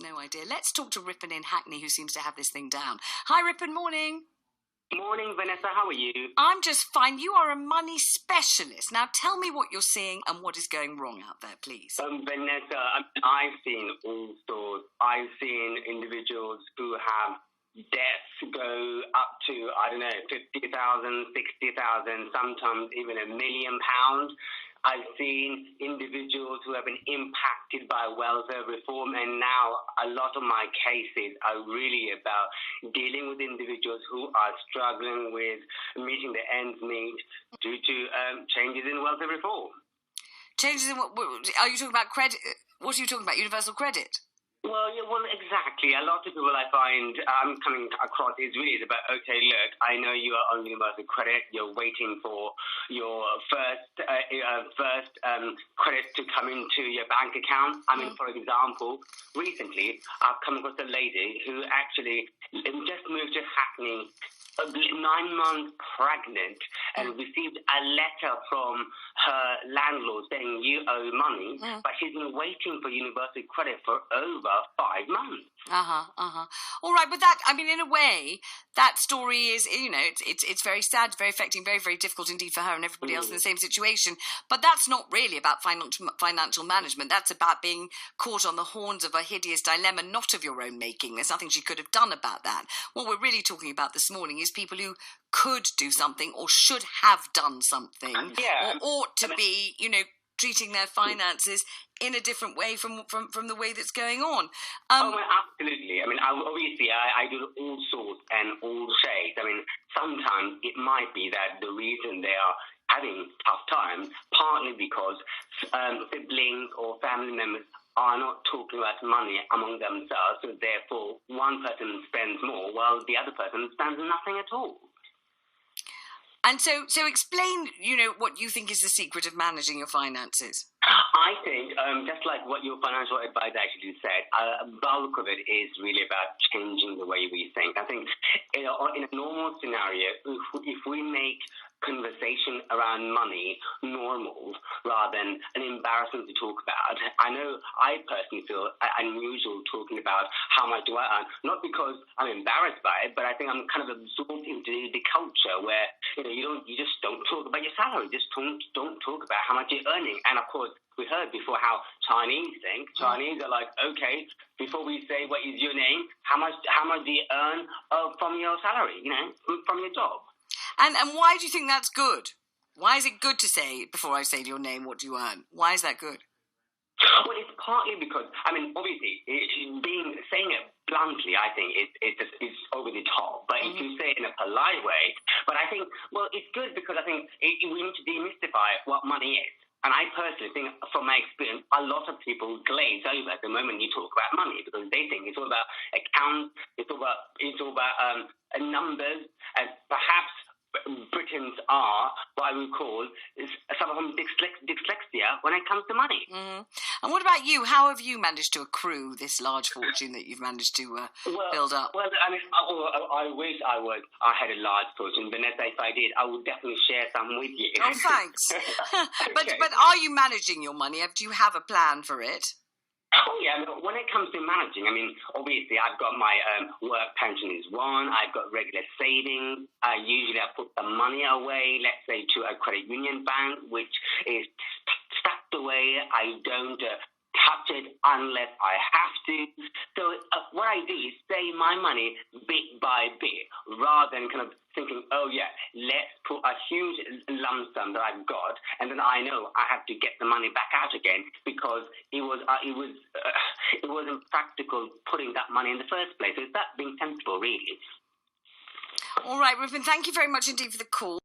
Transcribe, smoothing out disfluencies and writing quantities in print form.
no idea. Let's talk to Ripon in Hackney, who seems to have this thing down. Hi, Ripon, morning. Morning, Vanessa. How are you? I'm just fine. You are a money specialist. Now, tell me what you're seeing and what is going wrong out there, please. Vanessa, I've seen all sorts. I've seen individuals who have debts go up to, 50,000, 60,000, sometimes even £1 million. I've seen individuals who have been impacted by welfare reform, and now a lot of my cases are really about dealing with individuals who are struggling with meeting their ends meet due to changes in welfare reform. Changes in what? Are you talking about credit? What are you talking about? Universal credit? Well, exactly. A lot of people I find I'm coming across is really about, okay, look, I know you are on universal credit. You're waiting for your first credit to come into your bank account. For example, recently I've come across a lady who actually just moved to Hackney, 9 months pregnant, and received a letter from her landlord saying you owe money, but she's been waiting for universal credit for over 5 months. All right, but that, in a way, that story is, it's very sad, very affecting, very, very difficult indeed for her and everybody else in the same situation. But that's not really about financial management. That's about being caught on the horns of a hideous dilemma, not of your own making. There's nothing she could have done about that. What we're really talking about this morning is people who could do something or should have done something or ought to be, treating their finances in a different way from the way that's going on. Absolutely. Obviously, I do all sorts and all shades. Sometimes it might be that the reason they are having tough times, partly because siblings or family members are not talking about money among themselves, so therefore one person spends more while the other person spends nothing at all. And so explain, what you think is the secret of managing your finances. I think, just like what your financial advisor actually said, a bulk of it is really about changing the way we think. I think in a normal scenario, if we make conversation around money normal rather than an embarrassment to talk about. I know I personally feel unusual talking about how much do I earn, not because I'm embarrassed by it, but I think I'm kind of absorbed into the culture where you just don't talk about your salary, just don't talk about how much you're earning. And of course, we heard before how Chinese think. Chinese are like, okay, before we say what is your name, how much do you earn from your salary, from your job? And why do you think that's good? Why is it good to say, before I say your name, what do you earn? Why is that good? Well, it's partly because, obviously, saying it bluntly, I think, is over the top. But if you say it in a polite way, but I think, it's good because I think we need to demystify what money is. And I personally think, from my experience, a lot of people glaze over the moment you talk about money because they think it's all about accounts, it's all about numbers, and perhaps Britons are what I would call some of them dyslexia when it comes to money. And what about you? How have you managed to accrue this large fortune that you've managed to build up? Well, I wish I had a large fortune, Vanessa. If I did, I would definitely share some with you. Oh, thanks. Okay. But are you managing your money? Do you have a plan for it? Oh, yeah. When it comes to managing, obviously I've got my work pension is one. I've got regular savings. Usually I put the money away, let's say, to a credit union bank, which is stacked away. I don't touch it unless I have to. So what I do is save my money bit by bit rather than kind of thinking, oh, yeah, let's put a huge lump sum that I've got, and then I know I have to get the money back out again because it wasn't practical putting that money in the first place. So it's that being sensible, really. All right, Ripon, thank you very much indeed for the call.